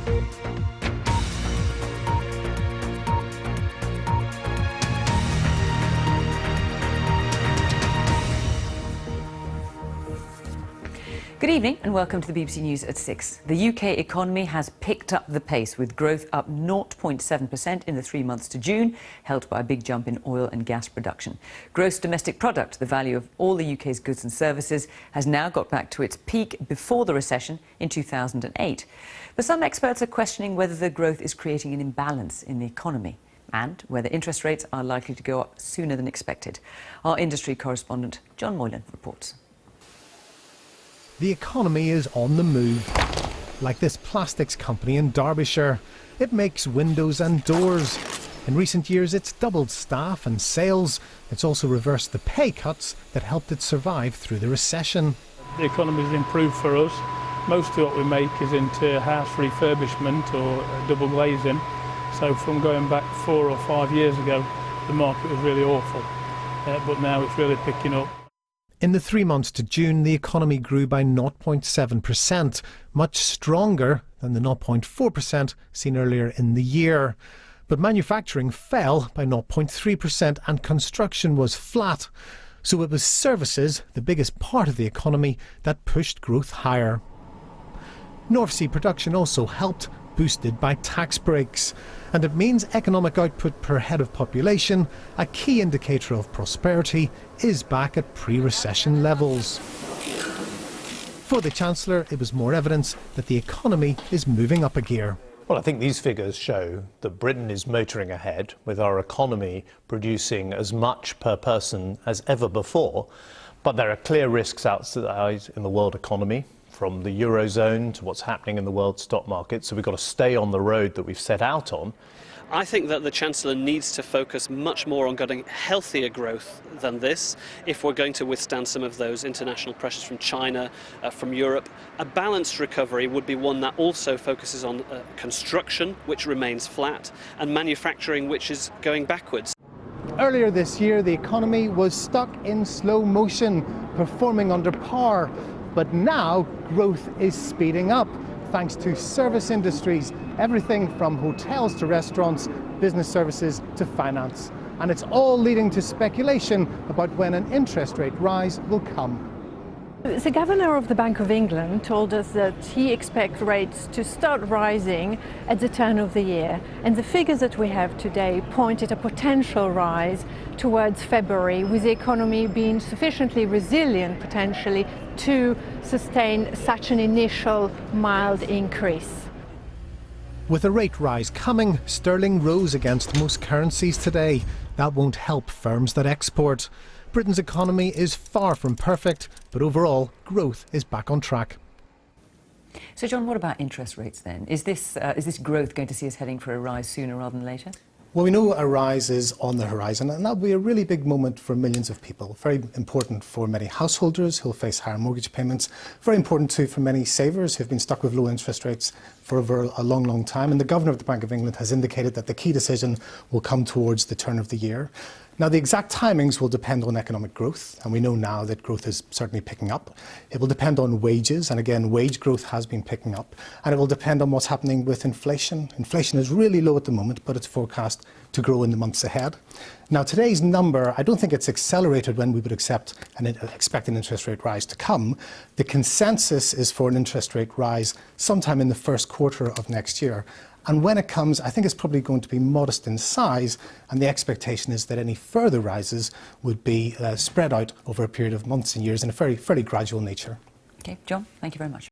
Good evening and welcome to the BBC News at 6. The UK economy has picked up the pace, with growth up 0.7% in the 3 months to June, helped by a big jump in oil and gas production. Gross domestic product, the value of all the UK's goods and services, has now got back to its peak before the recession in 2008. But some experts are questioning whether the growth is creating an imbalance in the economy and whether interest rates are likely to go up sooner than expected. Our industry correspondent John Moylan reports. The economy is on the move, like this plastics company in Derbyshire. It makes windows and doors. In recent years, it's doubled staff and sales. It's also reversed the pay cuts that helped it survive through the recession. The economy's improved for us. Most of what we make is into house refurbishment or double glazing. So from going back 4 or 5 years ago, the market was really awful. But now it's really picking up. In the 3 months to June, the economy grew by 0.7%, much stronger than the 0.4% seen earlier in the year. But manufacturing fell by 0.3% and construction was flat. So it was services, the biggest part of the economy, that pushed growth higher. North Sea production also helped, boosted by tax breaks. And it means economic output per head of population, a key indicator of prosperity, is back at pre-recession levels. For the Chancellor, it was more evidence that the economy is moving up a gear. Well, I think these figures show that Britain is motoring ahead, with our economy producing as much per person as ever before. But there are clear risks outside in the world economy, from the Eurozone to what's happening in the world stock market. So we've got to stay on the road that we've set out on. I think that the Chancellor needs to focus much more on getting healthier growth than this if we're going to withstand some of those international pressures from China, from Europe. A balanced recovery would be one that also focuses on construction, which remains flat, and manufacturing, which is going backwards. Earlier this year, the economy was stuck in slow motion, performing under par. But now growth is speeding up, thanks to service industries, everything from hotels to restaurants, business services to finance. And it's all leading to speculation about when an interest rate rise will come. The Governor of the Bank of England told us that he expects rates to start rising at the turn of the year. And the figures that we have today point at a potential rise towards February, with the economy being sufficiently resilient potentially to sustain such an initial mild increase. With a rate rise coming, sterling rose against most currencies today. That won't help firms that export. Britain's economy is far from perfect, but overall, growth is back on track. So, John, what about interest rates then? Is this growth going to see us heading for a rise sooner rather than later? Well, we know a rise is on the horizon, and that'll be a really big moment for millions of people. Very important for many householders who'll face higher mortgage payments. Very important too for many savers who've been stuck with low interest rates for over a long, long time. And the Governor of the Bank of England has indicated that the key decision will come towards the turn of the year. Now, the exact timings will depend on economic growth, and we know now that growth is certainly picking up. It will depend on wages, and again, wage growth has been picking up, and it will depend on what's happening with inflation. Inflation is really low at the moment, but it's forecast to grow in the months ahead. Now, today's number, I don't think it's accelerated when we would expect an interest rate rise to come. The consensus is for an interest rate rise sometime in the first quarter of next year. And when it comes, I think it's probably going to be modest in size, and the expectation is that any further rises would be spread out over a period of months and years in a fairly gradual nature. OK, John, thank you very much.